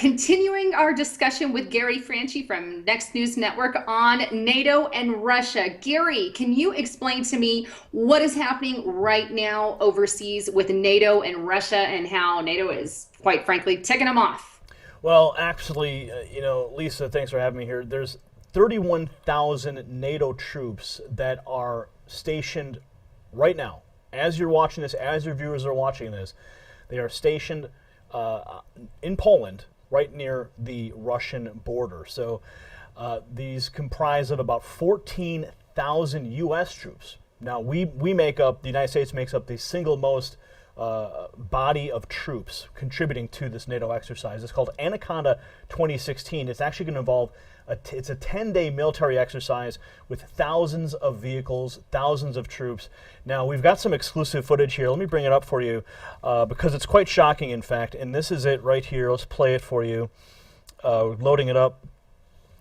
continuing our discussion with Gary Franchi from Next News Network on NATO and Russia. Gary, can you explain to me what is happening right now overseas with NATO and Russia and how NATO is, quite frankly, ticking them off? Well, actually, Lisa, thanks for having me here. There's 31,000 NATO troops that are stationed right now. As you're watching this, as your viewers are watching this, they are stationed in Poland, right near the Russian border. So these comprise of about 14,000 U.S. troops. Now, we make up, the United States makes up the single most body of troops contributing to this NATO exercise. It's called Anaconda 2016. It's actually going to involve it's a 10-day military exercise with thousands of vehicles, thousands of troops. Now, we've got some exclusive footage here. Let me bring it up for you because it's quite shocking, in fact. And this is it right here. Let's play it for you. Loading it up.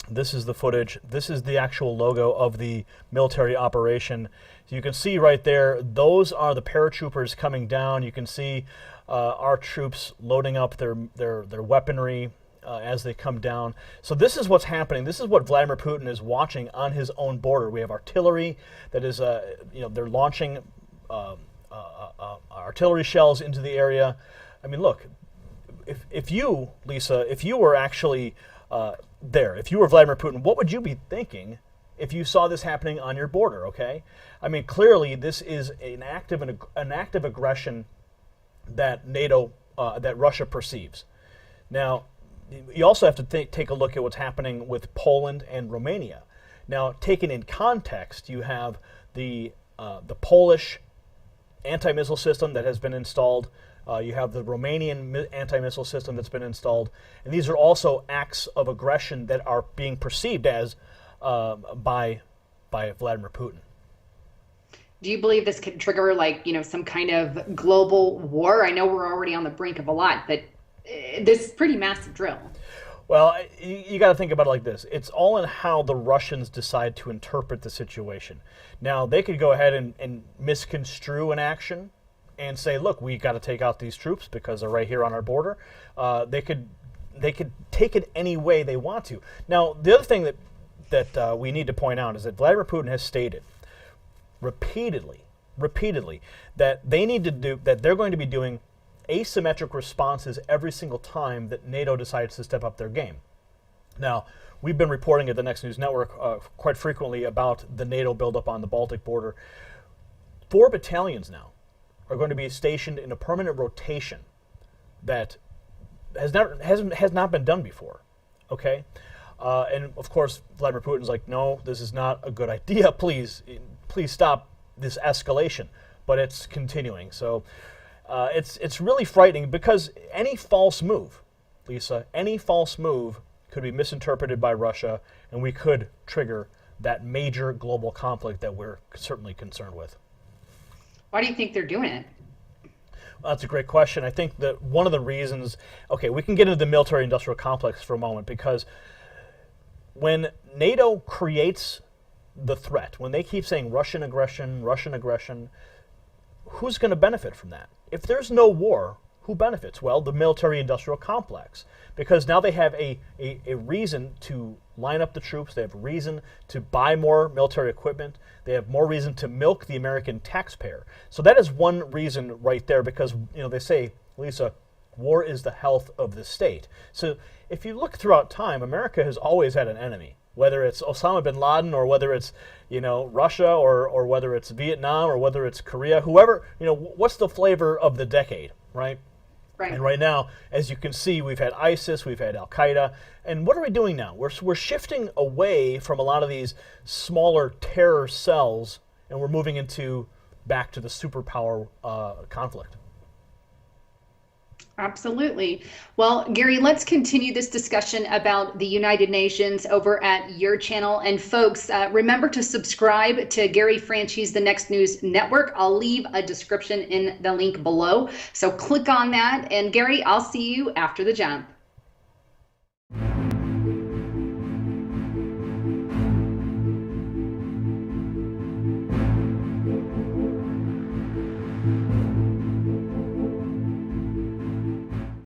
This is the footage. This is the actual logo of the military operation. So you can see right there, those are the paratroopers coming down. You can see our troops loading up their weaponry as they come down. So this is what's happening. This is what Vladimir Putin is watching on his own border. We have artillery that is, they're launching artillery shells into the area. I mean, look, if you, Lisa, if you were actually there, if you were Vladimir Putin, what would you be thinking if you saw this happening on your border? Okay, I mean, clearly this is an act of aggression that that Russia perceives. Now, you also have to take a look at what's happening with Poland and Romania. Now, taken in context, you have the Polish anti-missile system that has been installed. You have the Romanian anti-missile system that's been installed. And these are also acts of aggression that are being perceived as by Vladimir Putin. Do you believe this could trigger, some kind of global war? I know we're already on the brink of a lot, but this is pretty massive drill. Well, you got to think about it like this. It's all in how the Russians decide to interpret the situation. Now, they could go ahead and misconstrue an action and say, look, we got to take out these troops because they're right here on our border. They could take it any way they want to. Now, the other thing that we need to point out is that Vladimir Putin has stated repeatedly that they're going to be doing asymmetric responses every single time that NATO decides to step up their game. Now, we've been reporting at the Next News Network quite frequently about the NATO buildup on the Baltic border. 4 battalions now are going to be stationed in a permanent rotation that has not been done before. Okay, and of course Vladimir Putin's like, no, this is not a good idea. Please stop this escalation. But it's continuing. So it's really frightening because any false move, Lisa, any false move could be misinterpreted by Russia, and we could trigger that major global conflict that we're certainly concerned with. Why do you think they're doing it? Well, that's a great question. I think that one of the reasons, okay, we can get into the military-industrial complex for a moment, because when NATO creates the threat, when they keep saying Russian aggression, who's going to benefit from that? If there's no war, who benefits? Well, the military-industrial complex, because now they have a reason to line up the troops. They have reason to buy more military equipment. They have more reason to milk the American taxpayer. So that is one reason right there, because they say, Lisa, war is the health of the state. So if you look throughout time, America has always had an enemy, whether it's Osama bin Laden or whether it's Russia or whether it's Vietnam or whether it's Korea, whoever, what's the flavor of the decade, right? Right. And right now, as you can see, we've had ISIS, we've had Al-Qaeda, and what are we doing now? We're shifting away from a lot of these smaller terror cells, and we're moving back to the superpower conflict. Absolutely. Well, Gary, let's continue this discussion about the United Nations over at your channel. And folks, remember to subscribe to Gary Franchi's The Next News Network. I'll leave a description in the link below. So click on that. And Gary, I'll see you after the jump.